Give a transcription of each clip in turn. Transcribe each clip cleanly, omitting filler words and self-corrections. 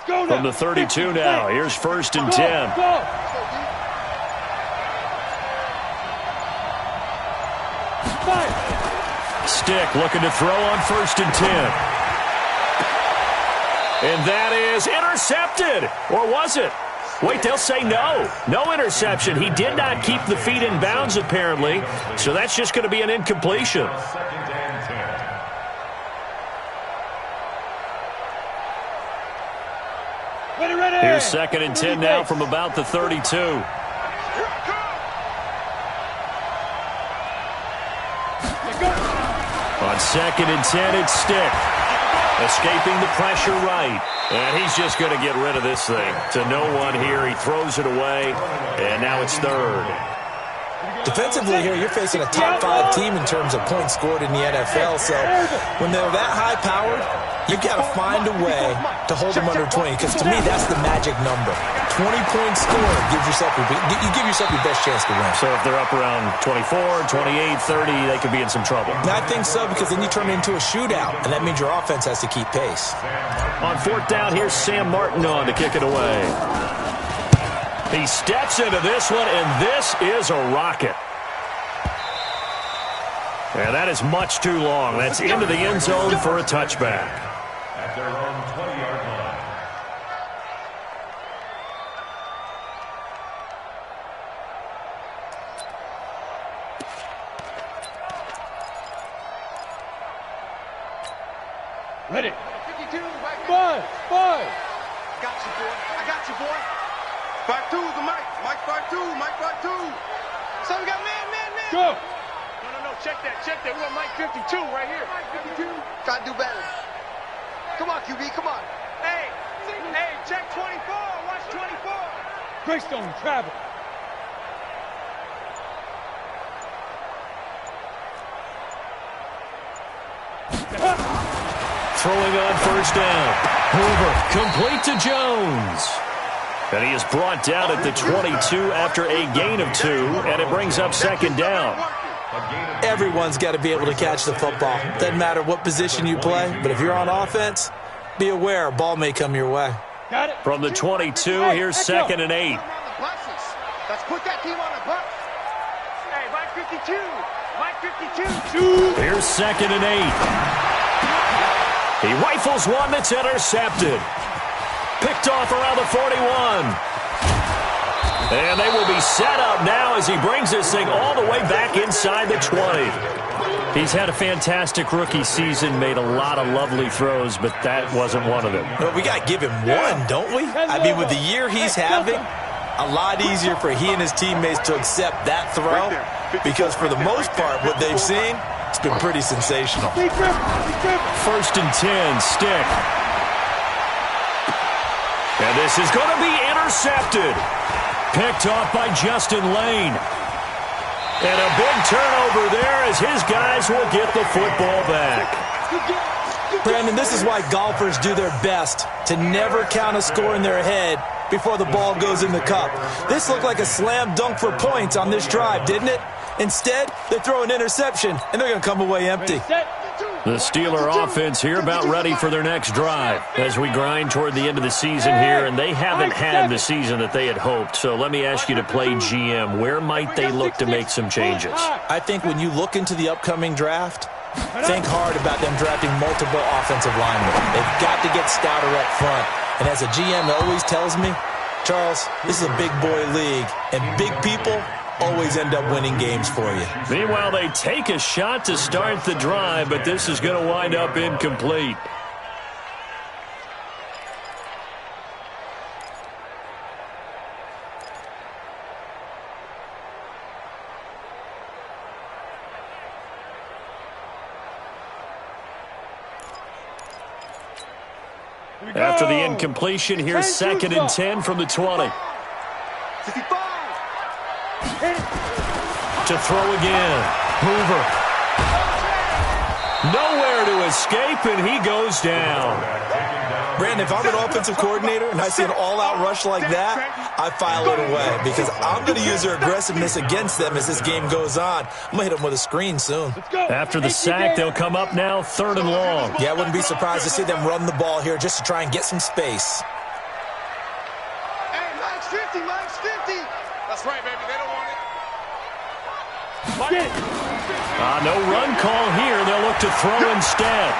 From the 32 now, here's 1st and 10. Stick looking to throw on 1st and 10. And that is intercepted. Or was it? Wait, they'll say no. No interception. He did not keep the feet in bounds, apparently. So that's just going to be an incompletion. Here's 2nd and 10 now from about the 32. On 2nd and 10, it's Stick. Escaping the pressure right. And he's just going to get rid of this thing. To no one here. He throws it away. And now it's 3rd. Defensively here, you're facing a top 5 team in terms of points scored in the NFL. So when they're that high-powered, you got to find a way to hold them under 20. Because to me, that's the magic number. 20 points scored gives yourself you give yourself your best chance to win. So if they're up around 24, 28, 30, they could be in some trouble. I think so, because then you turn it into a shootout, and that means your offense has to keep pace. On 4th down, here's Sam Martin on to kick it away. He steps into this one, and this is a rocket. And that is much too long. That's into the end zone for a touchback. At their own 20-yard line. Ready. 52, right Five. Got you, boy. I got you, boy. 5-2 is the Mike. Mike 5-2. Mike 5-2. So we got man. Go. No. Check that. We got Mike 52 right here. Mike 52. Try to do better. Come on, QB. Come on. Hey, check 24. Watch 24. Greystone travel. Throwing on 1st down. Hoover complete to Jones. And he is brought down at the 22 after a gain of 2, and it brings up 2nd down. Everyone's got to be able to catch the football. Doesn't matter what position you play, but if you're on offense, be aware a ball may come your way. Got it. From the 22, here's 2nd and 8. Let's put that team on the bus. Hey, Mike 52. Here's 2nd and 8. He rifles one that's intercepted. Picked off around the 41. And they will be set up now as he brings this thing all the way back inside the 20. He's had a fantastic rookie season, made a lot of lovely throws, but that wasn't one of them. Well, we got to give him one, don't we? I mean, with the year he's having, a lot easier for he and his teammates to accept that throw, because for the most part, what they've seen, it's been pretty sensational. 1st and 10, Stick. And this is going to be intercepted. Picked off by Justin Lane. And a big turnover there as his guys will get the football back. Brandon, this is why golfers do their best to never count a score in their head before the ball goes in the cup. This looked like a slam dunk for points on this drive, didn't it? Instead, they throw an interception, and they're going to come away empty. The Steeler offense here about ready for their next drive as we grind toward the end of the season here, and they haven't had the season that they had hoped. So let me ask you to play GM. Where might they look to make some changes? I think when you look into the upcoming draft, think hard about them drafting multiple offensive linemen. They've got to get stouter up front. And as a GM always tells me, Charles, this is a big boy league, and big people always end up winning games for you. Meanwhile, they take a shot to start the drive, but this is going to wind up incomplete. After the incompletion, here's 2nd and 10 from the 20. 55. To throw again. Hoover. Nowhere to escape, and he goes down. Brandon, if I'm an offensive coordinator and I see an all-out rush like that, I file it away because I'm going to use their aggressiveness against them as this game goes on. I'm going to hit them with a screen soon. After the sack, they'll come up now 3rd and long. Yeah, I wouldn't be surprised to see them run the ball here just to try and get some space. 50, Mike's 50. That's right, baby. They don't want it. No run call here. They'll look to throw instead.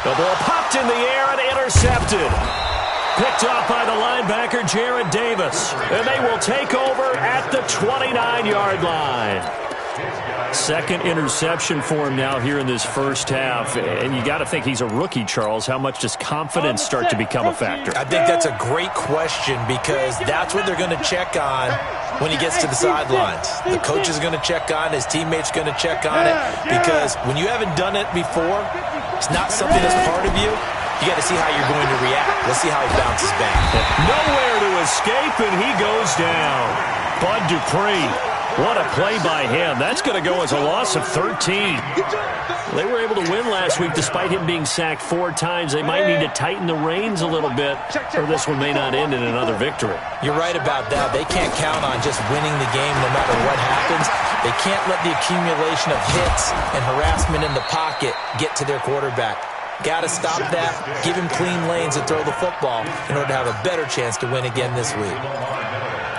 The ball popped in the air and intercepted. Picked off by the linebacker, Jarrad Davis. And they will take over at the 29-yard line. Second interception for him now here in this first half. And you got to think he's a rookie, Charles. How much does confidence start to become a factor? I think that's a great question because that's what they're going to check on when he gets to the sidelines. The coach is going to check on it. His teammates going to check on it because when you haven't done it before, it's not something that's part of you. You got to see how you're going to react. Let's see how he bounces back. Nowhere to escape, and he goes down. Bud Dupree. What a play by him. That's going to go as a loss of 13. They were able to win last week despite him being sacked 4 times. They might need to tighten the reins a little bit, or this one may not end in another victory. You're right about that. They can't count on just winning the game no matter what happens. They can't let the accumulation of hits and harassment in the pocket get to their quarterback. Got to stop that, give him clean lanes and throw the football in order to have a better chance to win again this week.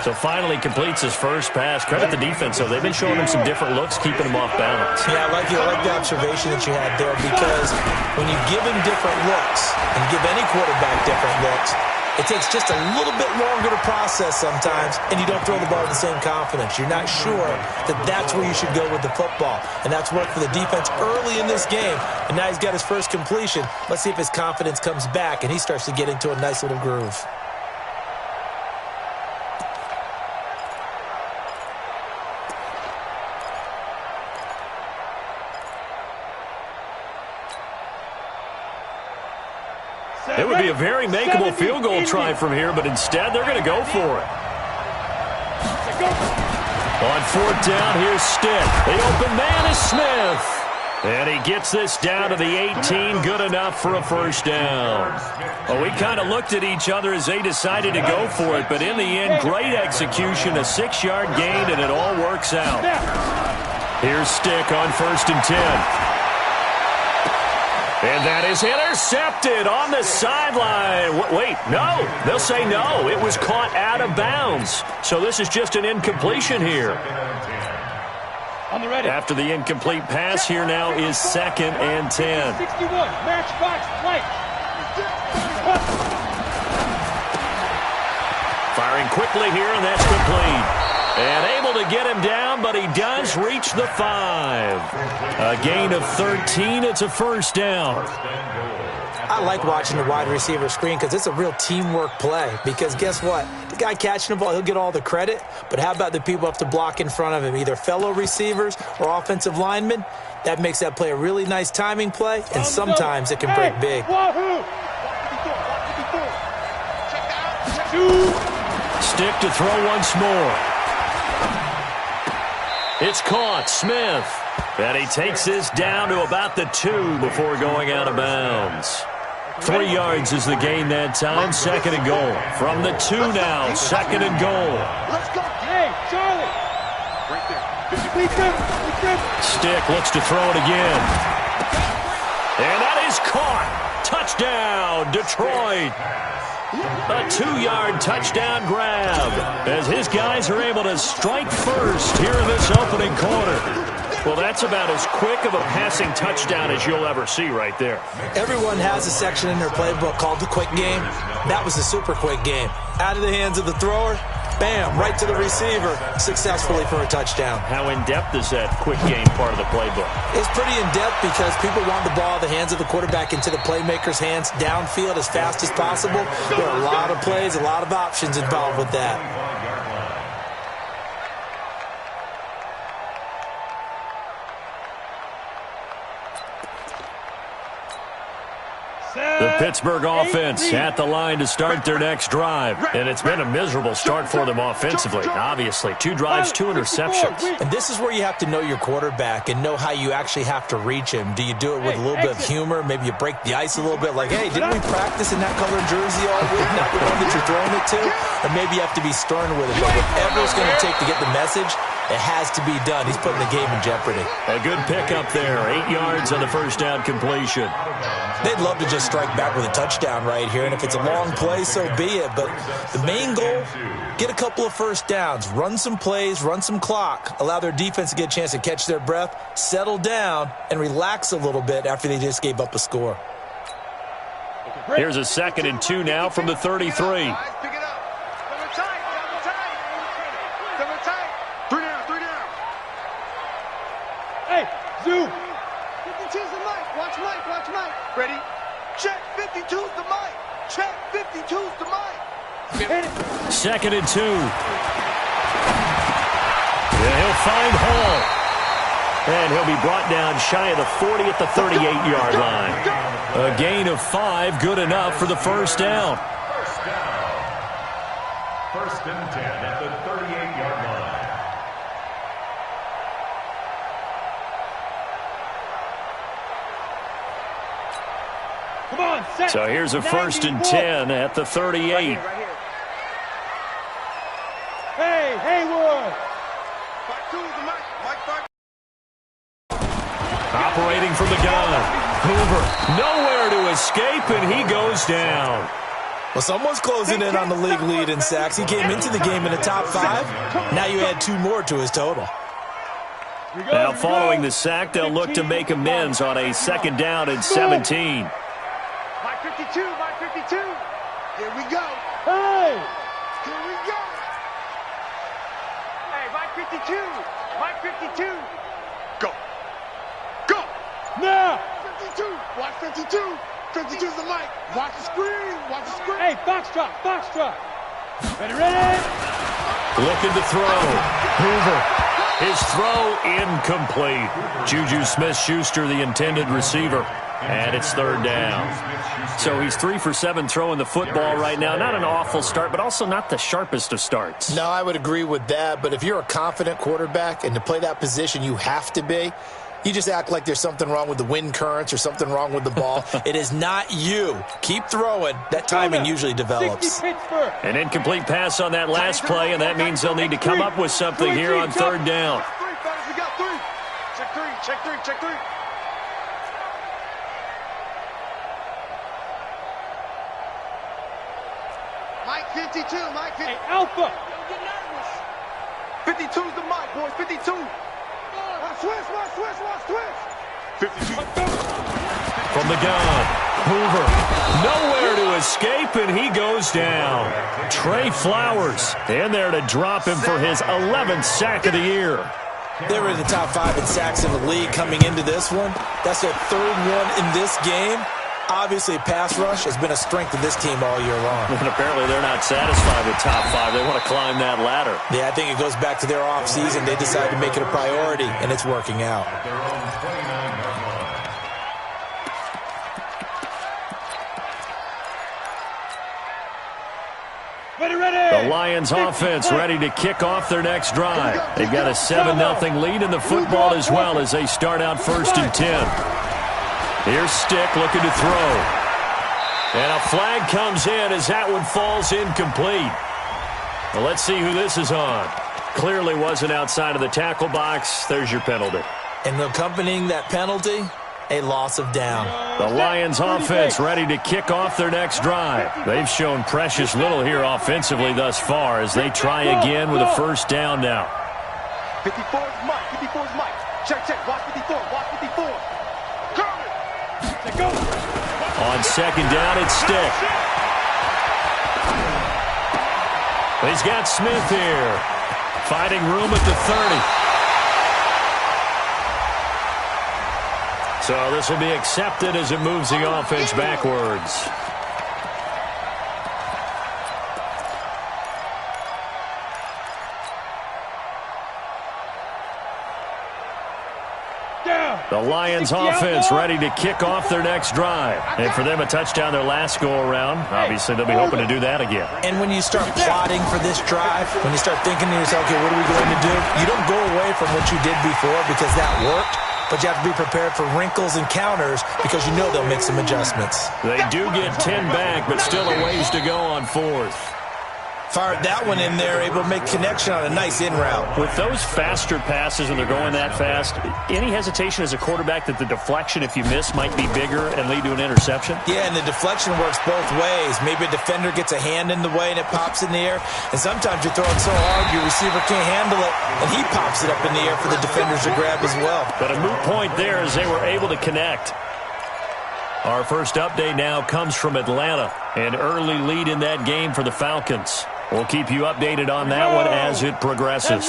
So finally completes his first pass. Credit the defense, though. They've been showing him some different looks, keeping him off balance. Yeah, I like the observation that you had there because when you give him different looks and give any quarterback different looks, it takes just a little bit longer to process sometimes, and you don't throw the ball with the same confidence. You're not sure that that's where you should go with the football, and that's worked for the defense early in this game, and now he's got his first completion. Let's see if his confidence comes back, and he starts to get into a nice little groove. It would be a very makeable field goal try from here, but instead they're going to go for it. On 4th down, here's Stick. The open man is Smith. And he gets this down to the 18, good enough for a first down. Well, we kind of looked at each other as they decided to go for it, but in the end, great execution, a 6-yard gain, and it all works out. Here's Stick on 1st and 10. And that is intercepted on the sideline. Wait, no. They'll say no. It was caught out of bounds. So this is just an incompletion here. After the incomplete pass, here now is 2nd and 10. 61, matchbox light. Firing quickly here, and that's complete. And able to get him down, but he does reach the 5. A gain of 13. It's a first down. I like watching the wide receiver screen because it's a real teamwork play. Because guess what? The guy catching the ball, he'll get all the credit. But how about the people up to block in front of him, either fellow receivers or offensive linemen? That makes that play a really nice timing play, and sometimes it can break big. Stick to throw once more. It's caught, Smith. And he takes this down to about the 2 before going out of bounds. 3 yards is the gain that time. 2nd and goal. From the 2 now, 2nd and goal. Let's go. Hey, Charlie. Right there. Stick looks to throw it again. And that is caught. Touchdown, Detroit. A 2-yard touchdown grab as his guys are able to strike first here in this opening quarter. Well, that's about as quick of a passing touchdown as you'll ever see right there. Everyone has a section in their playbook called the quick game. That was a super quick game. Out of the hands of the thrower, bam, right to the receiver, successfully for a touchdown. How in-depth is that quick game part of the playbook? It's pretty in-depth because people want the ball in the hands of the quarterback into the playmaker's hands downfield as fast as possible. There are a lot of plays, a lot of options involved with that. The Pittsburgh offense at the line to start their next drive. And it's been a miserable start for them offensively. Obviously, 2 drives, 2 interceptions. And this is where you have to know your quarterback and know how you actually have to reach him. Do you do it with a little bit of humor? Maybe you break the ice a little bit like, hey, didn't we practice in that colored jersey all week? Not the one that you're throwing it to? Or maybe you have to be stern with it. But whatever it's going to take to get the message, it has to be done. He's putting the game in jeopardy. A good pickup there. 8 yards on the first down completion. They'd love to just strike back with a touchdown right here, and if it's a long play, so be it. But the main goal, get a couple of first downs, run some plays, run some clock, allow their defense to get a chance to catch their breath, settle down, and relax a little bit after they just gave up a score. Here's a 2nd and 2 now from the 33. Pick it up. Double tight. Double tight. 3 down. Hey, Zoo. 52's the mic. Watch Mike. Ready? Check 52's the mic. Check 52's the mic. Hit it. 2nd and 2. Yeah, he'll find Hall. And he'll be brought down shy of the 40 at the 38-yard line. A gain of 5, good enough for the first down. First down. 1st and 10 at the 38-yard line. Come on, set. So here's a 1st and 10 at the 38. Right here. Hey, Haywood. 52's the mic. Mike 5. Operating from the gun. Hoover nowhere to escape, and he goes down. Well, someone's closing in on the league lead in sacks. He came into the game in the top 5. Now you add 2 more to his total. Now following the sack, they'll look to make amends on a 2nd down and 17. Mike 52. Here we go. Hey. Here we go. Hey, Mike 52. Go. Now. 52. Watch 52. 52's the mic. Watch the screen. Hey, Foxtrot. Ready. Looking to throw. Hoover. His throw incomplete. Juju Smith-Schuster, the intended receiver. And it's 3rd down. So he's 3 for 7 throwing the football right now. Not an awful start, but also not the sharpest of starts. No, I would agree with that. But if you're a confident quarterback and to play that position, you have to be. You just act like there's something wrong with the wind currents or something wrong with the ball. It is not you. Keep throwing. That timing usually develops. An incomplete pass on that last play, and that means they'll need to come up with something here on 3rd down. 3, fellas, we got 3. Check 3. Mike 52. Hey, Alpha. Don't get nervous. 52's the mic, boys. 52. Watch twist. 52. From the gun, Hoover, nowhere to escape, and he goes down. Trey Flowers in there to drop him for his 11th sack of the year. They were in the top 5 in sacks in the league coming into this one. That's their 3rd one in this game. Obviously, pass rush has been a strength of this team all year long. And apparently they're not satisfied with top 5. They want to climb that ladder. Yeah, I think it goes back to their offseason. They decided to make it a priority, and it's working out. Their own 29-yard line. Ready. The Lions offense ready to kick off their next drive. They've got a 7-0 lead in the football as well as they start out 1st and 10. Here's Stick looking to throw. And a flag comes in as that one falls incomplete. Well, let's see who this is on. Clearly wasn't outside of the tackle box. There's your penalty. And accompanying that penalty, a loss of down. The Lions offense ready to kick off their next drive. They've shown precious little here offensively thus far as they try again with a 1st down now. 54's Mike. Check. Watch 54. On 2nd down, it's Stick. He's got Smith here. Finding room at the 30. So this will be accepted as it moves the offense backwards. The Lions offense ready to kick off their next drive. And for them, a touchdown their last go-around. Obviously, they'll be hoping to do that again. And when you start plotting for this drive, when you start thinking to yourself, okay, what are we going to do? You don't go away from what you did before because that worked, but you have to be prepared for wrinkles and counters because you know they'll make some adjustments. They do get 10 back, but still a ways to go on 4th. fired that one in there, able to make connection on a nice in route. With those faster passes when they're going that fast, any hesitation as a quarterback that the deflection, if you miss, might be bigger and lead to an interception? Yeah, and the deflection works both ways. Maybe a defender gets a hand in the way and it pops in the air, and sometimes you throw it so hard your receiver can't handle it, and he pops it up in the air for the defenders to grab as well. But a moot point there as they were able to connect. Our first update now comes from Atlanta. An early lead in that game for the Falcons. We'll keep you updated on that one as it progresses.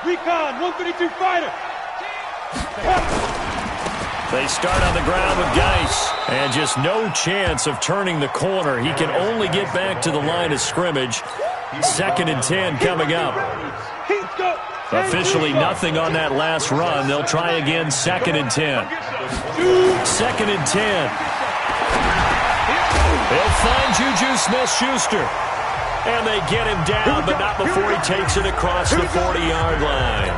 Recon, 152 fighter. They start on the ground with Geis. And just no chance of turning the corner. He can only get back to the line of scrimmage. 2nd and 10 coming up. Officially nothing on that last run. They'll try again 2nd and 10. 2nd and 10. They'll find Juju Smith-Schuster. And they get him down, but not before he takes it across the 40-yard line.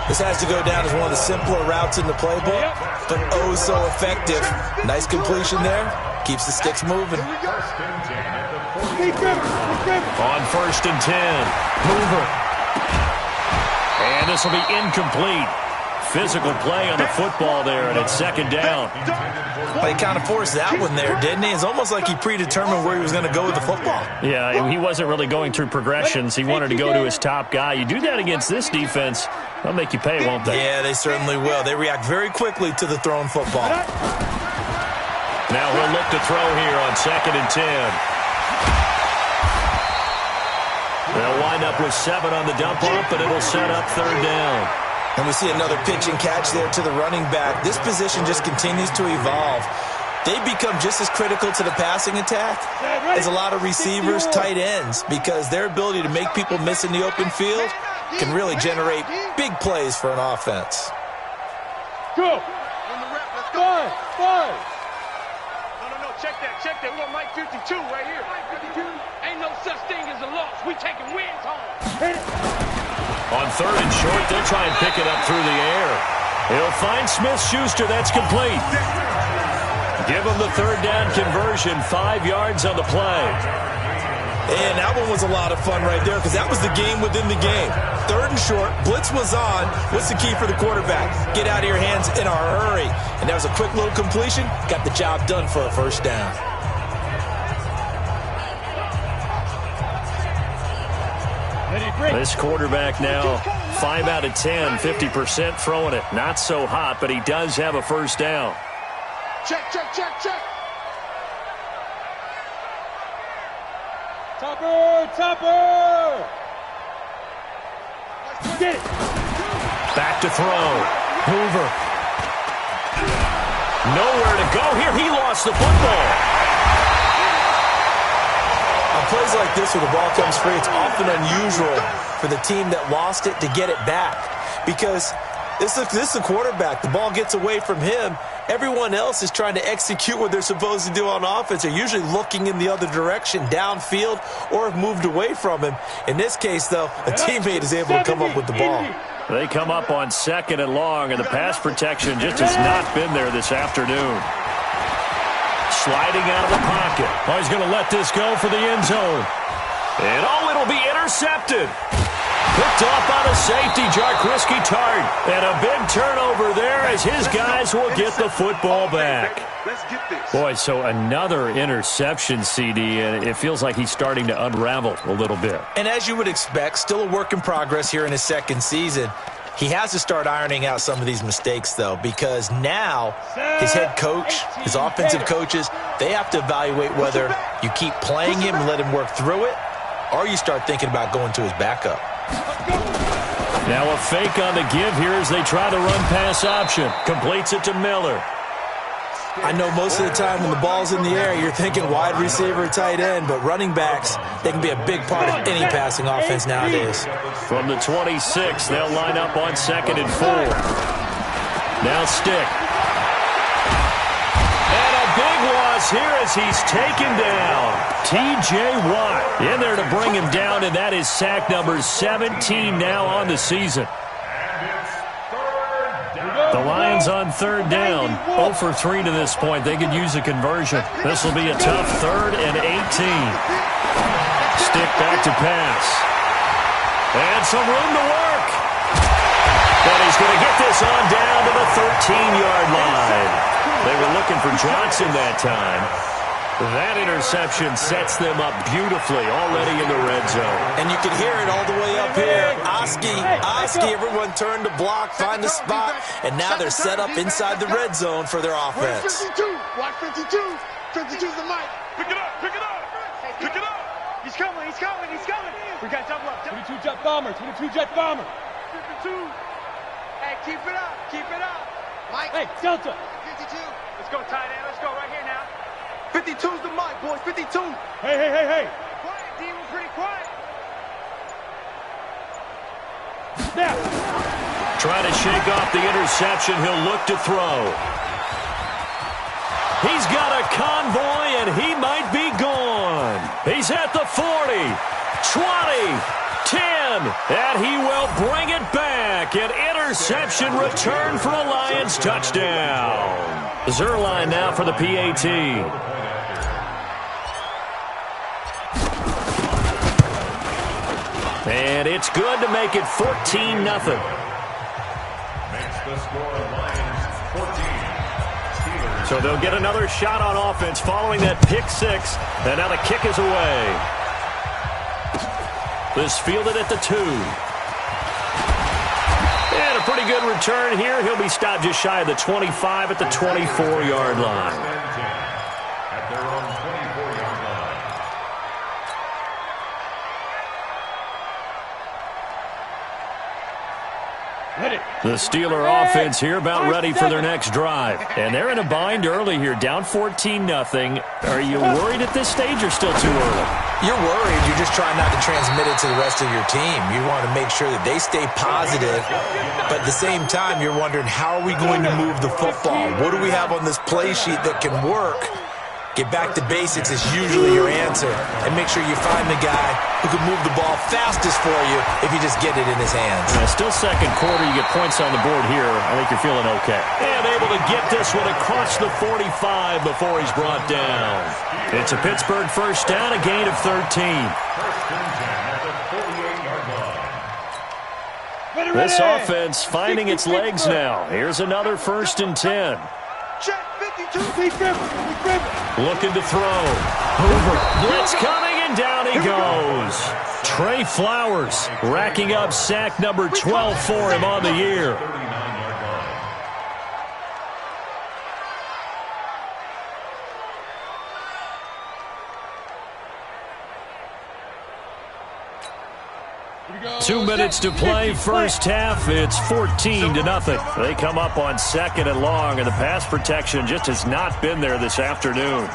This has to go down as one of the simpler routes in the playbook, but oh so effective. Nice completion there. Keeps the sticks moving. On 1st and 10, Hoover. And this will be incomplete. Physical play on the football there, and it's 2nd down. But he kind of forced that one there, didn't he? It's almost like he predetermined where he was going to go with the football. Yeah, he wasn't really going through progressions. He wanted to go to his top guy. You do that against this defense, they'll make you pay, won't they? Yeah, they certainly will. They react very quickly to the thrown football. Now he'll look to throw here on 2nd and 10. They'll wind up with 7 on the dump-off, but it'll set up 3rd down. And we see another pitch and catch there to the running back. This position just continues to evolve. They become just as critical to the passing attack as a lot of receivers, tight ends, because their ability to make people miss in the open field can really generate big plays for an offense. Go! 5. No, check that. We got Mike 52 right here. Mike 52. Ain't no such thing as a loss. We taking wins home. On 3rd and short, they'll try and pick it up through the air. He'll find Smith-Schuster. That's complete. Give him the 3rd down conversion. 5 yards on the play. And that one was a lot of fun right there because that was the game within the game. 3rd and short, blitz was on. What's the key for the quarterback? Get out of your hands in a hurry. And that was a quick little completion. Got the job done for a 1st down. This quarterback now 5 out of 10, 50% throwing it. Not so hot, but he does have a 1st down. Check. Topper! Get it! Back to throw. Hoover. Nowhere to go here. He lost the football. On plays like this where the ball comes free, it's often unusual for the team that lost it to get it back. Because this is the quarterback. The ball gets away from him. Everyone else is trying to execute what they're supposed to do on offense. They're usually looking in the other direction, downfield, or have moved away from him. In this case, though, a teammate is able to come up with the ball. They come up on 2nd and long, and the pass protection just has not been there this afternoon. Sliding out of the pocket. Oh, he's going to let this go for the end zone. And it'll be intercepted. Picked off out of safety, Jarquiski Tart. And a big turnover there as his guys will get the football back. Boy, so another interception, CD, and it feels like he's starting to unravel a little bit. And as you would expect, still a work in progress here in his 2nd season. He has to start ironing out some of these mistakes, though, because now his head coach, his offensive coaches, they have to evaluate whether you keep playing him and let him work through it, or you start thinking about going to his backup. Now a fake on the give here as they try to run pass option. Completes it to Miller. I know most of the time when the ball's in the air, you're thinking wide receiver, tight end, but running backs, they can be a big part of any passing offense nowadays. From the 26, they'll line up on 2nd and 4. Now Stick. And a big loss here as he's taken down. T.J. Watt in there to bring him down, and that is sack number 17 now on the season. The Lions on 3rd down, 0 for 3 to this point. They could use a conversion. This will be a tough 3rd and 18. Stick back to pass. And some room to work. And he's going to get this on down to the 13-yard line. They were looking for Johnson that time. That interception sets them up beautifully already in the red zone. And you can hear it all the way up here. Oski, everyone turned to block, find a spot, and now they're set up inside the red zone for their offense. 52. Watch 52. 52's the mic. Pick it up, pick it up, pick it up. He's coming, he's coming, he's coming. We got double up. 22 jet bomber, 22 jet bomber. 52. Hey, keep it up, keep it up. Mike. Hey, Delta. 52. Let's go, tight end. Let's go right here now. 52's the mic, boys. 52. Hey. Quiet, D. We're pretty quiet. Snap. Trying to shake off the interception. He'll look to throw. He's got a convoy, and he might be gone. He's at the 40, 20, 10, and he will bring it back. An interception return for a Lions touchdown. Zuerlein now for the PAT. And it's good to make it 14-0. Makes the score Lions 14. So they'll get another shot on offense following that pick six. And now the kick is away. This fielded at the 2. And a pretty good return here. He'll be stopped just shy of the 25 at the 24-yard line. At their own 24-yard line. The Steeler offense here about ready for their next drive. And they're in a bind early here, down 14-0. Are you worried at this stage or still too early? You're worried. You're just trying not to transmit it to the rest of your team. You want to make sure that they stay positive. But at the same time, you're wondering, how are we going to move the football? What do we have on this play sheet that can work? Get back to basics is usually your answer. And make sure you find the guy who can move the ball fastest for you if you just get it in his hands. Still second quarter. You get points on the board here. I think you're feeling okay. And able to get this one across the 45 before he's brought down. It's a Pittsburgh first down, a gain of 13. First and 10 at the 48-yard line. This offense finding its legs now. Here's another first and 10. Check 52. Looking to throw. Hoover. Blitz coming, and down he goes. Trey Flowers racking up sack number 12 for him on the year. 39-yard line. 2 minutes to play, first half. It's 14-0. They come up on second and long, and the pass protection just has not been there this afternoon.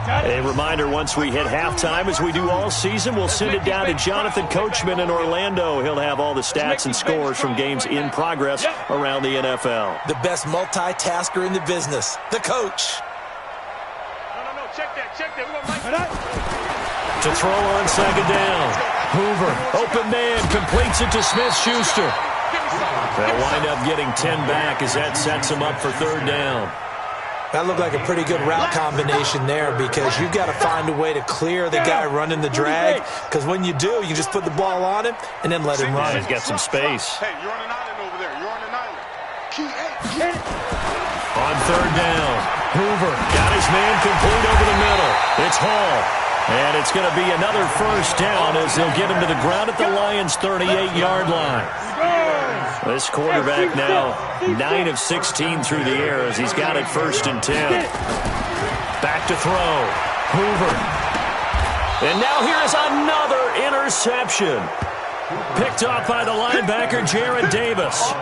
A reminder, once we hit halftime, as we do all season, we'll send it down to Jonathan Coachman in Orlando. He'll have all the stats and scores from games in progress around the NFL. The best multitasker in the business, the coach. No. Check that. We want Mike. To throw on second down. Hoover, open man, completes it to Smith-Schuster. They'll wind up getting 10 back as that sets him up for third down. That looked like a pretty good route combination there, because you've got to find a way to clear the guy running the drag, because when you do, you just put the ball on him and then let him run. He's got some space. Hey, you're on an island over there. You're on an island. On third down, Hoover got his man complete over the middle. It's Hall. And it's going to be another first down as they'll get him to the ground at the Lions' 38-yard line. This quarterback now 9 of 16 through the air as he's got it first and 10. Back to throw. Hoover. And now here's another interception. Picked off by the linebacker, Jared Davis.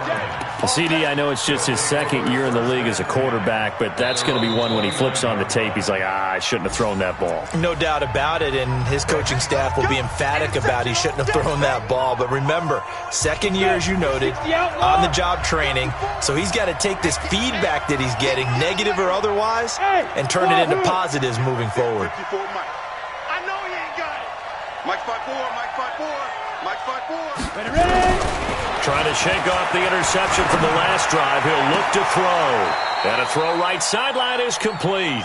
CD, I know it's just his second year in the league as a quarterback, but that's going to be one when he flips on the tape. He's like, I shouldn't have thrown that ball. No doubt about it, and his coaching staff will be emphatic about he shouldn't have thrown that ball. But remember, second year, as you noted, on-the-job training, so he's got to take this feedback that he's getting, negative or otherwise, and turn it into positives moving forward. I know he ain't got it. Mike 5-4. Trying to shake off the interception from the last drive. He'll look to throw. And a throw right sideline is complete.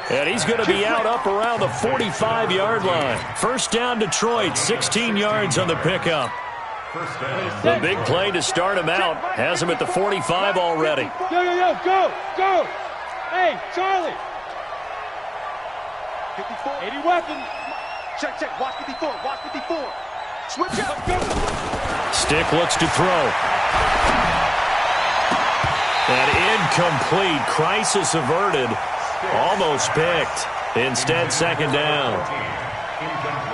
And he's going to be out up around the 45-yard line. First down, Detroit, 16 yards on the pickup. The big play to start him out has him at the 45 already. Yo, go. Hey, Charlie. 54. 80 weapon. Check. Watch 54. Switch up. Go. Stick looks to throw. And incomplete. Crisis averted. Almost picked. Instead, second down.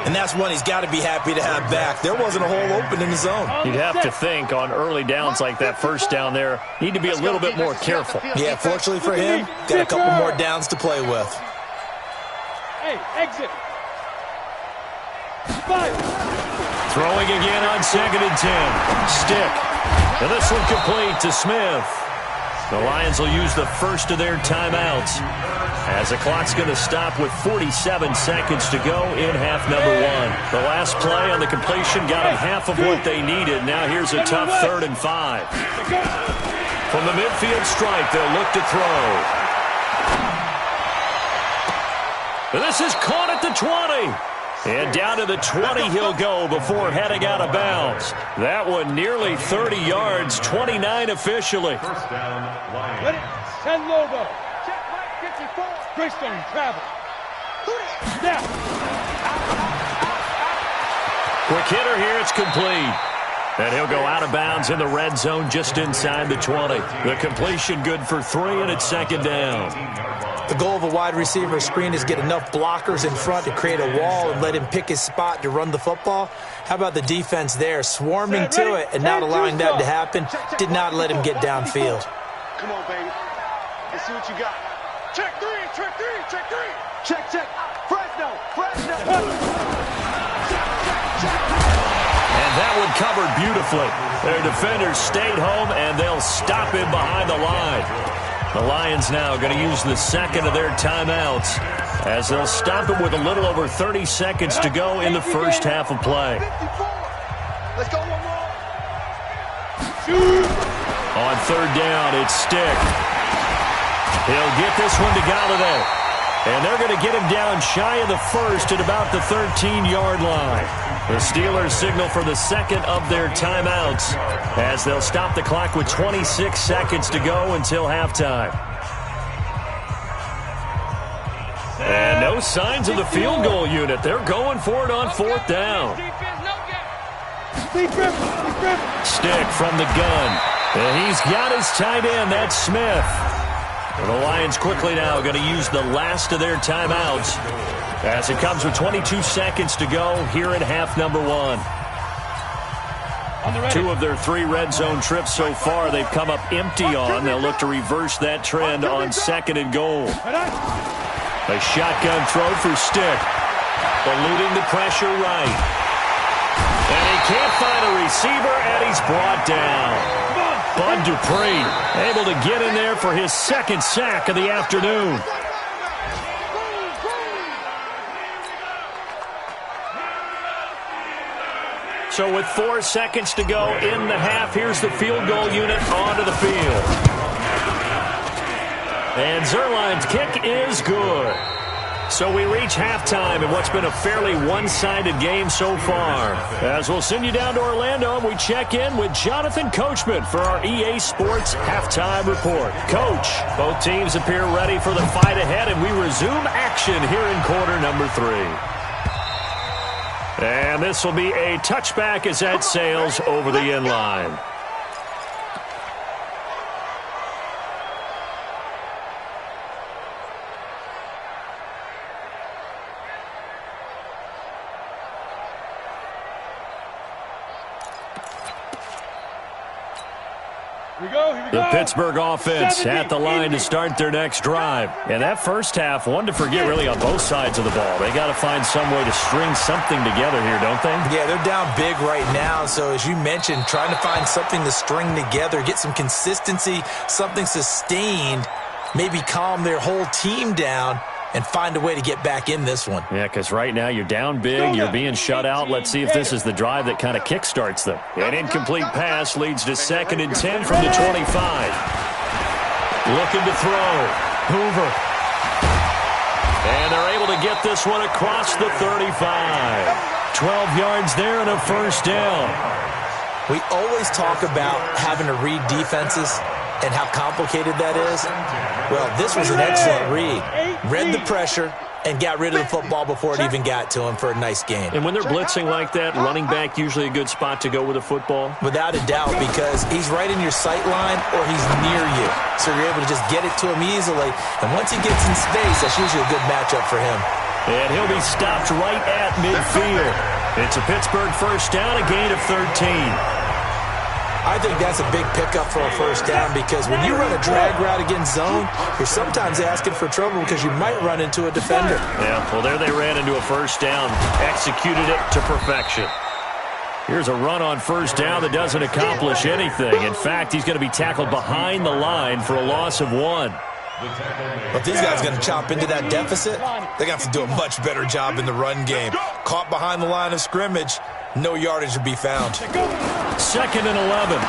And that's one he's got to be happy to have back. There wasn't a hole open in the zone. You'd have to think on early downs like that first down there, need to be a little bit more careful. Yeah, fortunately for him, got a couple more downs to play with. Hey, exit. 5. Throwing again on 2nd and 10. Stick. And this one complete to Smith. The Lions will use the first of their timeouts as the clock's going to stop with 47 seconds to go in half number 1. The last play on the completion got them half of what they needed. Now here's a tough 3rd and 5. From the midfield stripe, they'll look to throw. And this is caught at the 20. And down to the 20 he'll go before heading out of bounds. That one nearly 30 yards, 29 officially. First down, Lions. Let it send Lobo. Check right 54. Greystone, travel. Snap. Quick hitter here, it's complete. And he'll go out of bounds in the red zone just inside the 20. The completion good for 3, and it's second down. The goal of a wide receiver screen is get enough blockers in front to create a wall and let him pick his spot to run the football. How about the defense there, swarming to it and not allowing that to happen? Did not let him get downfield. Come on, baby. Let's see what you got. Check 3. Check. Fresno. And that one covered beautifully. Their defenders stayed home, and they'll stop him behind the line. The Lions now going to use the second of their timeouts as they'll stop him with a little over 30 seconds to go in the first half of play. 54. Let's go one more. On 3rd down, it's Stick. He'll get this one to Golladay. And they're going to get him down shy of the first at about the 13-yard line. The Steelers signal for the second of their timeouts as they'll stop the clock with 26 seconds to go until halftime. And no signs of the field goal unit. They're going for it on 4th down. Stick from the gun. And he's got his tight end. That's Smith. And the Lions quickly now going to use the last of their timeouts as it comes with 22 seconds to go here in half number 1. 2 of their 3 red zone trips so far they've come up empty on. They'll look to reverse that trend on 2nd and goal. A shotgun throw for Stick. Eluding the pressure right. And he can't find a receiver, and he's brought down. Bud Dupree able to get in there for his second sack of the afternoon. So with 4 seconds to go in the half, here's the field goal unit onto the field. And Zuerlein's kick is good. So we reach halftime in what's been a fairly one-sided game so far. As we'll send you down to Orlando, and we check in with Jonathan Coachman for our EA Sports Halftime Report. Coach, both teams appear ready for the fight ahead, and we resume action here in quarter number 3. And this will be a touchback as that sails over the end line. The Pittsburgh offense at the line to start their next drive. And that first half, one to forget really on both sides of the ball. They got to find some way to string something together here, don't they? Yeah, they're down big right now. So as you mentioned, trying to find something to string together, get some consistency, something sustained, maybe calm their whole team down and find a way to get back in this one. Yeah, because right now you're down big, you're being shut out. Let's see if this is the drive that kind of kickstarts them. An incomplete pass leads to 2nd and 10 from the 25. Looking to throw. Hoover. And they're able to get this one across the 35. 12 yards there and a first down. We always talk about having to read defenses and how complicated that is. Well, this was an excellent read. Read the pressure and got rid of the football before it even got to him for a nice gain. And when they're blitzing like that, running back usually a good spot to go with a football? Without a doubt, because he's right in your sight line or he's near you. So you're able to just get it to him easily. And once he gets in space, that's usually a good matchup for him. And he'll be stopped right at midfield. It's a Pittsburgh first down, a gain of 13. I think that's a big pickup for a first down because when you run a drag route against zone, you're sometimes asking for trouble because you might run into a defender. Yeah, well, there they ran into a first down, executed it to perfection. Here's a run on first down that doesn't accomplish anything. In fact, he's going to be tackled behind the line for a loss of 1. If these guys are going to chop into that deficit, they're going to have to do a much better job in the run game. Caught behind the line of scrimmage, no yardage to be found. 2nd and 11.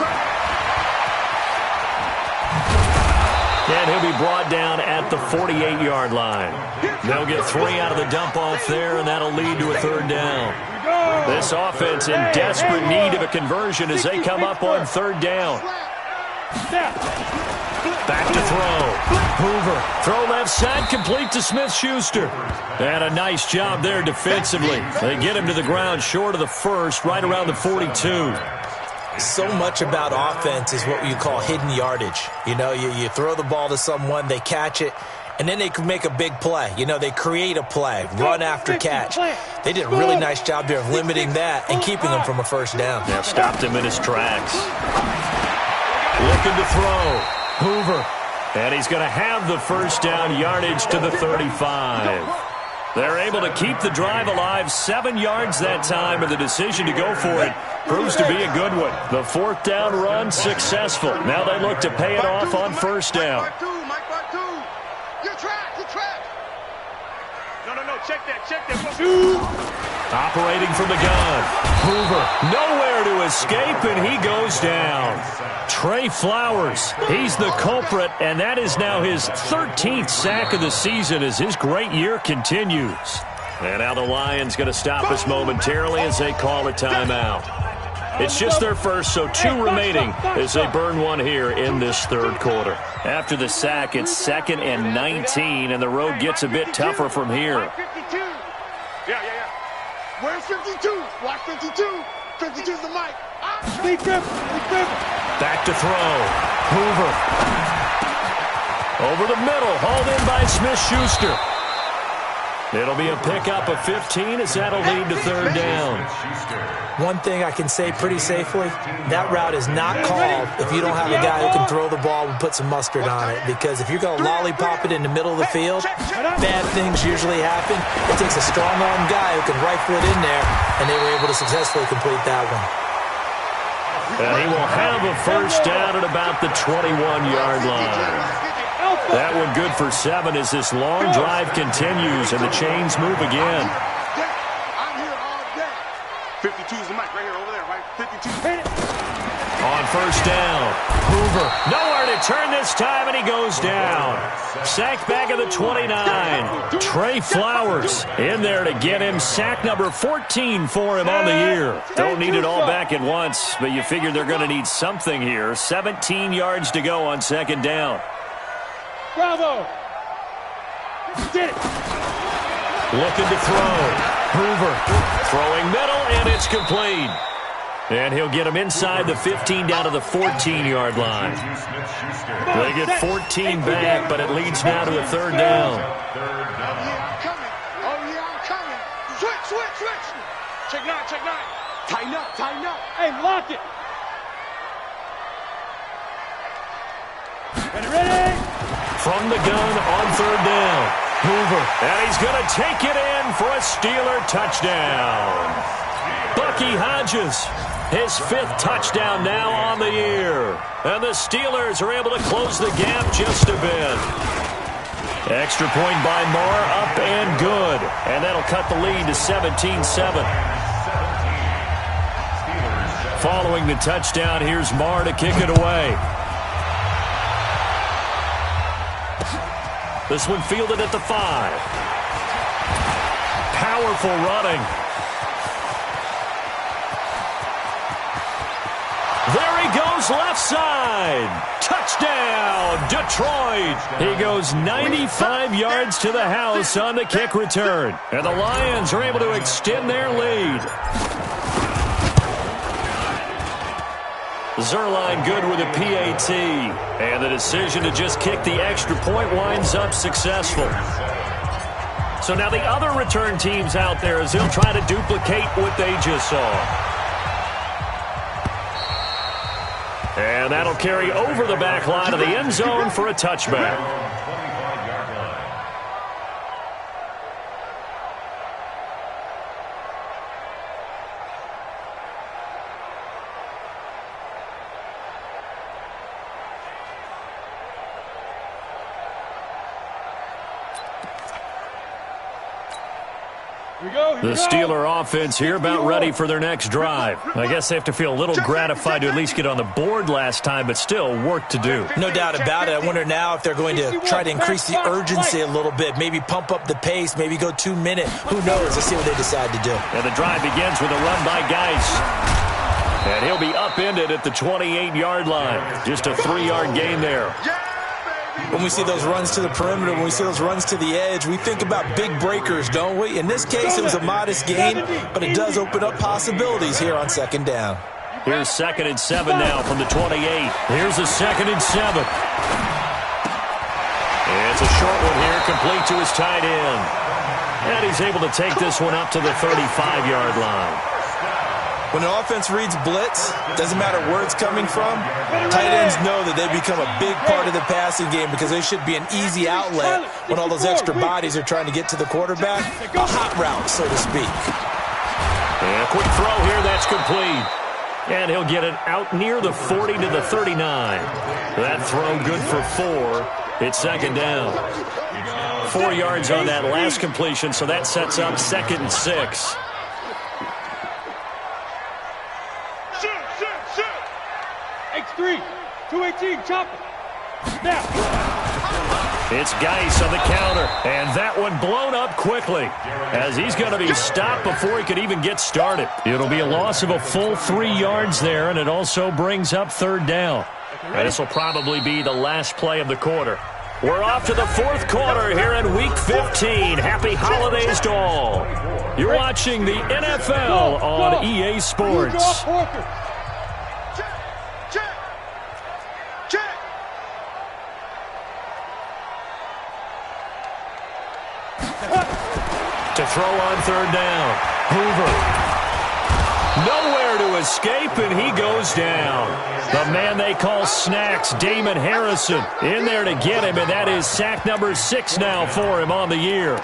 And he'll be brought down at the 48-yard line. They'll get 3 out of the dump-off there, and that'll lead to a third down. This offense in desperate need of a conversion as they come up on third down. Back to throw. Hoover. Throw left side, complete to Smith-Schuster. And a nice job there defensively. They get him to the ground short of the first, right around the 42. So much about offense is what you call hidden yardage. You know, you throw the ball to someone, they catch it, and then they can make a big play. You know, they create a play, run after catch. They did a really nice job there of limiting that and keeping him from a first down. Yeah, stopped him in his tracks. Looking to throw. Hoover. And he's going to have the first down, yardage to the 35. They're able to keep the drive alive, 7 yards that time, and the decision to go for it proves to be a good one. The 4th down run successful. Now they look to pay it off on first down. You're trapped. No, check that. Operating from the gun. Hoover, nowhere to escape, and he goes down. Trey Flowers, he's the culprit, and that is now his 13th sack of the season as his great year continues. And now the Lions going to stop us momentarily as they call a timeout. It's just their first, so 2 remaining as they burn one here in this third quarter. After the sack, it's 2nd and 19, and the road gets a bit tougher from here. Yeah. Where's 52? Watch 52. 52's the mic. Back to throw. Hoover. Over the middle, hauled in by Smith-Schuster. It'll be a pickup of 15 as that'll lead to third down. One thing I can say pretty safely, that route is not called if you don't have a guy who can throw the ball and put some mustard on it. Because if you're going to lollipop it in the middle of the field, bad things usually happen. It takes a strong-arm guy who can rifle it in there, and they were able to successfully complete that one. And he will have a first down at about the 21-yard line. That one good for 7 as this long drive continues and the chains move again. I'm here all day. 52's the mic right here, over there, right? 52. On first down, Hoover. Nowhere to turn this time, and he goes down. Sacked back at the 29. Trey Flowers in there to get him. Sack number 14 for him on the year. Don't need it all back at once, but you figure they're going to need something here. 17 yards to go on second down. Bravo! Did it! Looking to throw. Hoover throwing middle, and it's complete. And he'll get him inside the 15 down to the 14-yard line. They get 14 back, but it leads now to a third down. Oh, yeah, I'm coming. Switch. Check 9. Tighten up. Hey, lock it! Ready? From the gun on third down, Hoover. And he's going to take it in for a Steeler touchdown. Bucky Hodges, his 5th touchdown now on the year. And the Steelers are able to close the gap just a bit. Extra point by Marr, up and good. And that'll cut the lead to 17-7. Following the touchdown, here's Marr to kick it away. This one fielded at the 5. Powerful running. There he goes, left side. Touchdown, Detroit. He goes 95 yards to the house on the kick return. And the Lions are able to extend their lead. Zuerlein good with a PAT. And the decision to just kick the extra point winds up successful. So now the other return teams out there as they'll try to duplicate what they just saw. And that'll carry over the back line of the end zone for a touchback. The Steeler offense here about ready for their next drive. I guess they have to feel a little gratified to at least get on the board last time, but still work to do. No doubt about it. I wonder now if they're going to try to increase the urgency a little bit, maybe pump up the pace, maybe go 2 minute. Who knows? Let's see what they decide to do. And the drive begins with a run by Geis. And he'll be upended at the 28-yard line. Just a 3-yard gain there. When we see those runs to the perimeter, when we see those runs to the edge, we think about big breakers, don't we? In this case, it was a modest gain, but it does open up possibilities here on second down. Here's 2nd and 7 now from the 28. Here's a 2nd and 7. It's a short one here, complete to his tight end. And he's able to take this one up to the 35-yard line. When an offense reads blitz, doesn't matter where it's coming from, tight ends know that they become a big part of the passing game because they should be an easy outlet when all those extra bodies are trying to get to the quarterback. A hot route, so to speak. And a quick throw here, that's complete. And he'll get it out near the 40 to the 39. That throw good for 4. It's 2nd down. 4 yards on that last completion, so that sets up 2nd and 6. X3, 218, chop it. Now. It's Geis on the counter, and that one blown up quickly as he's going to be stopped before he could even get started. It'll be a loss of a full 3 yards there, and it also brings up 3rd down. And this will probably be the last play of the quarter. We're off to the 4th quarter here in Week 15. Happy holidays to all. You're watching the NFL on EA Sports. To throw on 3rd down. Hoover. Nowhere to escape, and he goes down. The man they call Snacks, Damon Harrison, in there to get him, and that is sack number 6 now for him on the year.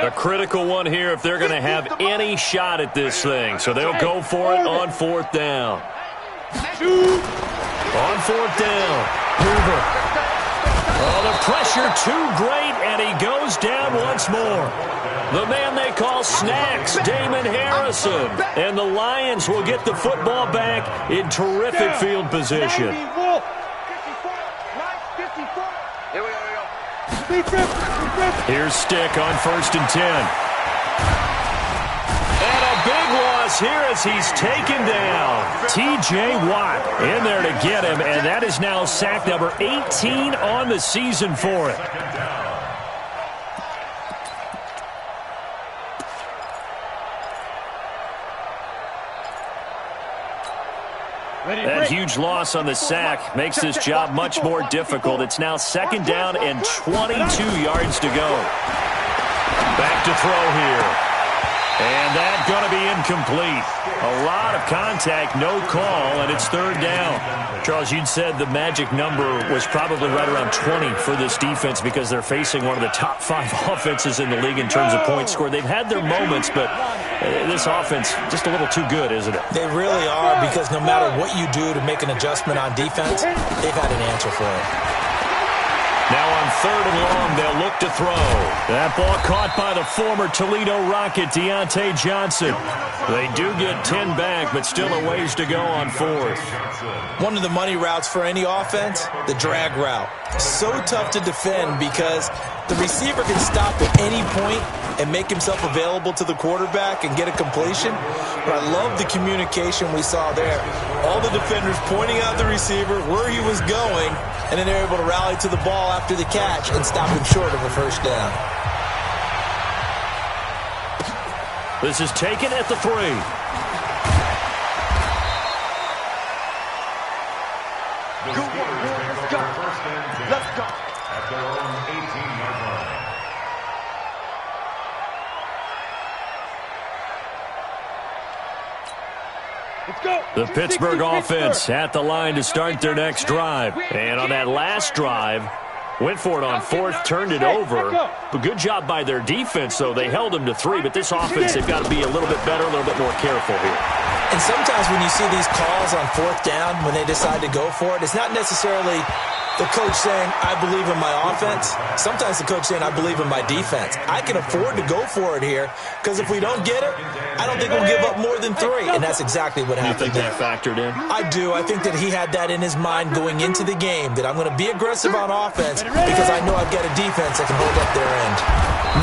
A critical one here if they're going to have any shot at this thing. So they'll go for it on 4th down. On 4th down, Hoover. Oh, the pressure too great, and he goes down once more. The man they call Snacks, Damon Harrison. And the Lions will get the football back in terrific field position. Here's Stick on 1st and 10. And a big loss here as he's taken down. T.J. Watt in there to get him, and that is now sack number 18 on the season for it. That huge loss on the sack makes this job much more difficult. It's now 2nd down and 22 yards to go. Back to throw here. And that's going to be incomplete. A lot of contact, no call, and it's 3rd down. Charles, you'd said the magic number was probably right around 20 for this defense because they're facing one of the top 5 offenses in the league in terms of points scored. They've had their moments, but this offense just a little too good, isn't it? They really are, because no matter what you do to make an adjustment on defense, they've had an answer for it. Now on 3rd and long, they'll look to throw. That ball caught by the former Toledo Rocket, Deontay Johnson. They do get 10 back, but still a ways to go on 4th. One of the money routes for any offense, the drag route. So tough to defend because the receiver can stop at any point and make himself available to the quarterback and get a completion. But I love the communication we saw there. All the defenders pointing out the receiver, where he was going, and then they're able to rally to the ball after the catch and stop him short of a first down. This is taken at the 3. Good work, let's go. Let's go. At their own 18-yard line. Let's go. The Pittsburgh offense at the line to start their next drive. And on that last drive, went for it on 4th, turned it over. But good job by their defense, though. They held them to 3, but this offense, they've got to be a little bit better, a little bit more careful here. And sometimes when you see these calls on 4th down, when they decide to go for it, it's not necessarily the coach saying, I believe in my offense. Sometimes the coach saying, I believe in my defense. I can afford to go for it here because if we don't get it, I don't think we'll give up more than 3. And that's exactly what happened. You think that factored in? I do. I think that he had that in his mind going into the game, that I'm going to be aggressive on offense because I know I've got a defense that can hold up their end.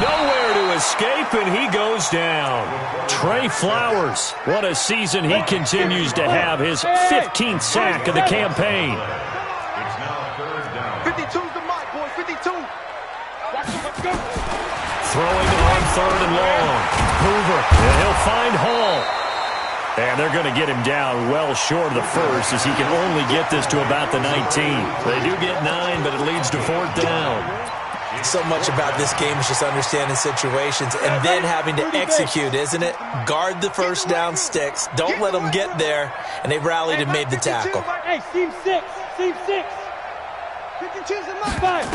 Nowhere to escape, and he goes down. Trey Flowers, what a season he continues to have. His 15th sack of the campaign. It's now 3rd down. 52's the mic, boy, 52. Watch him, let's go. Throwing on 3rd and long. Hoover, and he'll find Hall. And they're going to get him down well short of the first as he can only get this to about the 19. They do get 9, but it leads to 4th down. So much about this game is just understanding situations and then having to execute, isn't it? Guard the first down sticks. Don't let them get there. And they rallied and made the tackle. Hey, seam 6. Seam 6. 52's the mic. 5.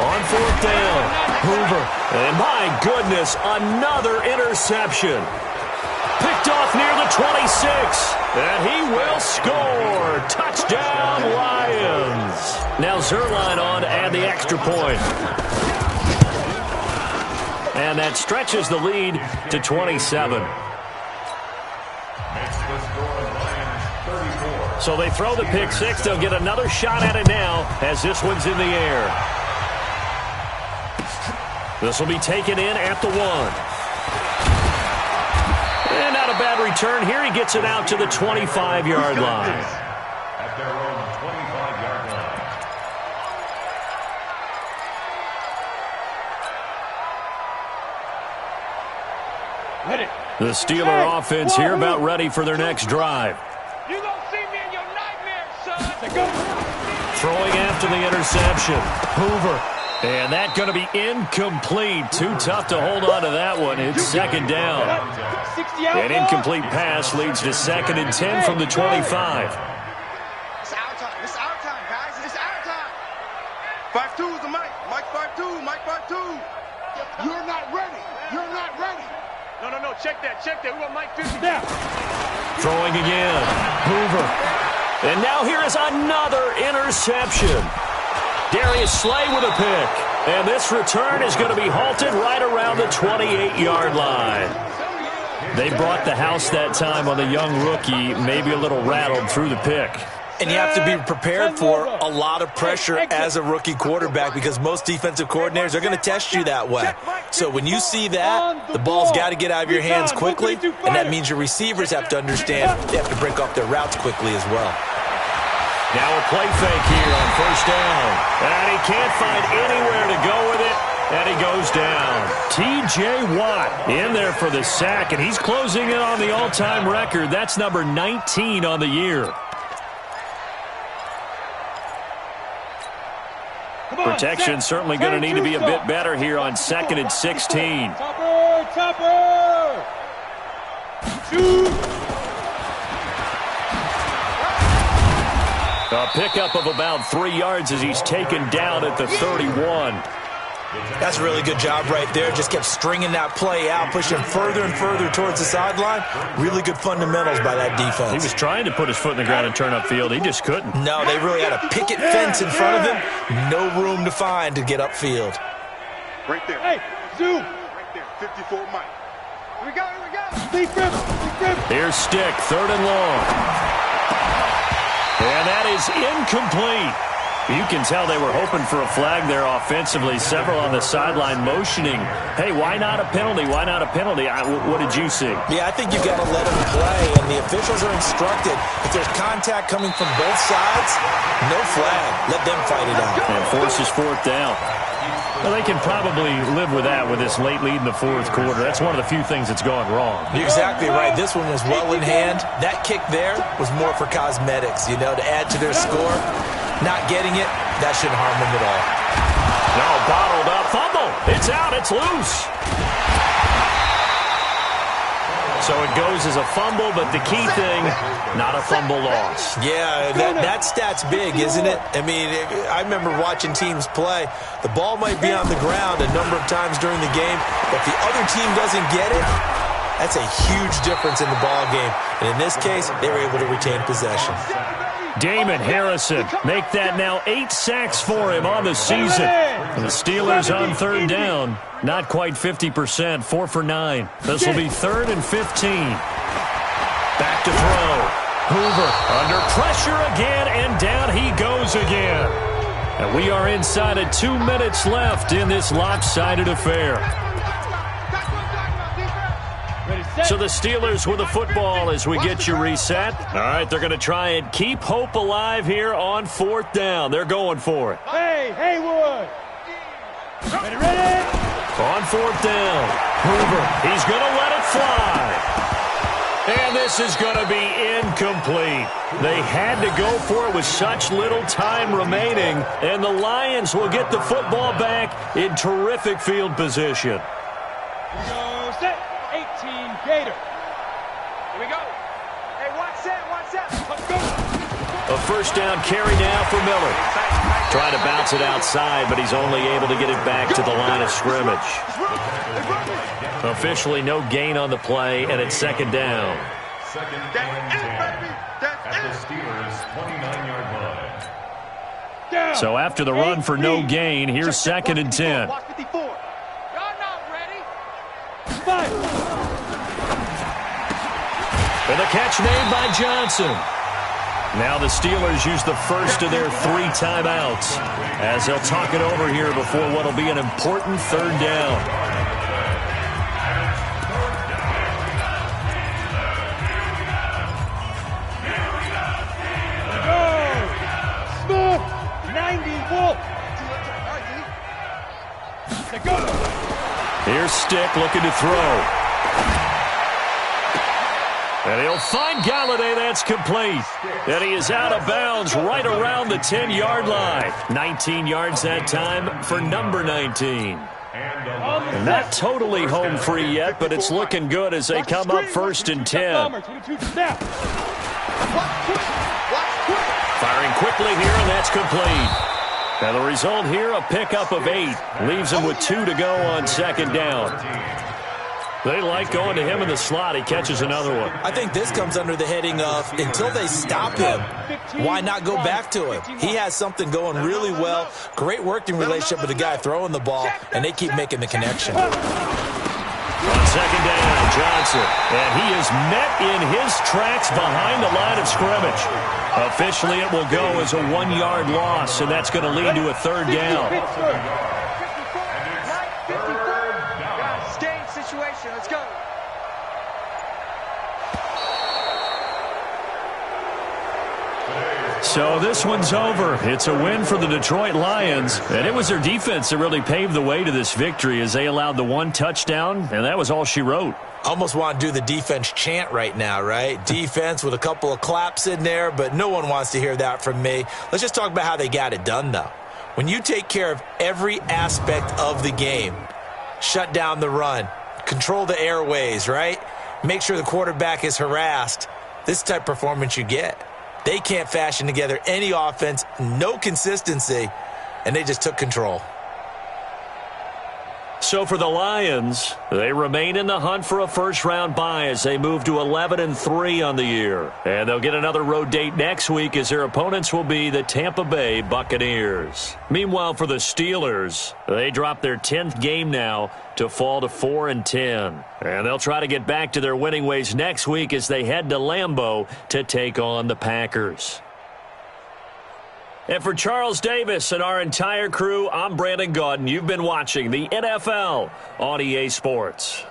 On 4th down, Hoover. And my goodness, another interception. Picked off near the 26. And he will score. Touchdown, Lions. Now Zuerlein on to add the extra point. And that stretches the lead to 27. Makes the score Lions 34. So they throw the pick 6. They'll get another shot at it now as this one's in the air. This will be taken in at the 1. And not a bad return here. He gets it out to the 25-yard line. At their own 25-yard line. Hit it. The Steeler offense here about ready for their next drive. You gonna see me in your nightmares, son. Let's go. Throwing after the interception. Hoover. And that going to be incomplete. Too tough to hold on to that one. It's 2nd down. 60 out. An incomplete pass leads to 2nd and 10 from the 25. It's our time. It's our time, guys. It's our time. 5-2 is the mic. Mike 5-2. Mike 5-2. You're not ready. You're not ready. No. Check that. Check that. We want Mike 50. Now. Throwing again. Hoover. And now here is another interception. Darius Slay with a pick. And this return is going to be halted right around the 28-yard line. They brought the house that time on the young rookie, maybe a little rattled through the pick. And you have to be prepared for a lot of pressure as a rookie quarterback because most defensive coordinators are going to test you that way. So when you see that, the ball's got to get out of your hands quickly, and that means your receivers have to understand they have to break off their routes quickly as well. Now a play fake here on 1st down. And he can't find anywhere to go with it. And he goes down. T.J. Watt in there for the sack. And he's closing in on the all-time record. That's number 19 on the year. Protection certainly going to need to be a bit better here on 2nd and 16. Topper. Shoot. A pickup of about 3 yards as he's taken down at the 31. That's a really good job right there. Just kept stringing that play out, pushing further and further towards the sideline. Really good fundamentals by that defense. He was trying to put his foot in the ground and turn upfield. He just couldn't. No, they really had a picket fence in front of him. No room to find to get upfield. Right there. Hey, zoom. Right there. 54 Mike. Here we go. Here we go. Deep rib. Deep rib. Here's Stick, 3rd and long. And that is incomplete. You can tell they were hoping for a flag there offensively. Several on the sideline motioning. Hey, why not a penalty? Why not a penalty? What did you see? Yeah, I think you got to let them play, and the officials are instructed. If there's contact coming from both sides, no flag. Let them fight it out. And forces 4th down. Well, they can probably live with that with this late lead in the 4th quarter. That's one of the few things that's gone wrong. You're exactly right. This one was well in hand. That kick there was more for cosmetics, to add to their score. Not getting it, that shouldn't harm them at all. No, bottled up. Fumble. It's out. It's loose. So it goes as a fumble, but the key thing, not a fumble loss. Yeah, that stat's big, isn't it? I mean, I remember watching teams play. The ball might be on the ground a number of times during the game, but if the other team doesn't get it, that's a huge difference in the ball game. And in this case, they were able to retain possession. Damon Harrison, make that now 8 sacks for him on the season. And the Steelers on 3rd down, not quite 50%, 4 for 9. This will be 3rd and 15. Back to throw. Hoover under pressure again, and down he goes again. And we are inside of 2 minutes left in this lopsided affair. So the Steelers with the football as we get you reset. All right, they're going to try and keep hope alive here on 4th down. They're going for it. Hey, Haywood. Ready. On 4th down, Hoover, he's going to let it fly. And this is going to be incomplete. They had to go for it with such little time remaining, and the Lions will get the football back in terrific field position. Go set. 18 Gator. Here we go. Hey, one set. Let's go. A 1st down carry now for Miller. Trying to bounce it outside, but he's only able to get it back to the line of scrimmage. Officially no gain on the play, and it's 2nd down. 2nd and 10 at the Steelers' 29-yard line. So after the run for no gain, here's 2nd and 10. Watch 54. Y'all not ready? 5. And the catch made by Johnson. Now the Steelers use the first of their 3 timeouts as they'll talk it over here before what will be an important 3rd down. Go. Smith. 90 Wolf. Go. Here's Stick looking to throw. And he'll find Galladay. That's complete. And he is out of bounds right around the 10-yard line. 19 yards that time for number 19. And not totally home free yet, but it's looking good as they come up 1st and 10. Firing quickly here, and that's complete. Now the result here, a pickup of 8. Leaves him with 2 to go on 2nd down. They like going to him in the slot. He catches another one. I think this comes under the heading of until they stop him, why not go back to him? He has something going really well. Great working relationship with the guy throwing the ball, and they keep making the connection. On 2nd down, Johnson. And he is met in his tracks behind the line of scrimmage. Officially, it will go as a 1-yard loss, and that's going to lead to a 3rd down. Situation. Let's go. So this one's over. It's a win for the Detroit Lions, and it was their defense that really paved the way to this victory as they allowed the 1 touchdown, and that was all she wrote. Almost want to do the defense chant right now, right? Defense with a couple of claps in there, but no one wants to hear that from me. Let's just talk about how they got it done, though. When you take care of every aspect of the game, shut down the run, control the airways, right? Make sure the quarterback is harassed. This is the type of performance you get. They can't fashion together any offense, no consistency, and they just took control. So for the Lions, they remain in the hunt for a first-round bye as they move to 11-3 on the year. And they'll get another road date next week as their opponents will be the Tampa Bay Buccaneers. Meanwhile, for the Steelers, they drop their 10th game now to fall to 4-10. And they'll try to get back to their winning ways next week as they head to Lambeau to take on the Packers. And for Charles Davis and our entire crew, I'm Brandon Gaudin. You've been watching the NFL on EA Sports.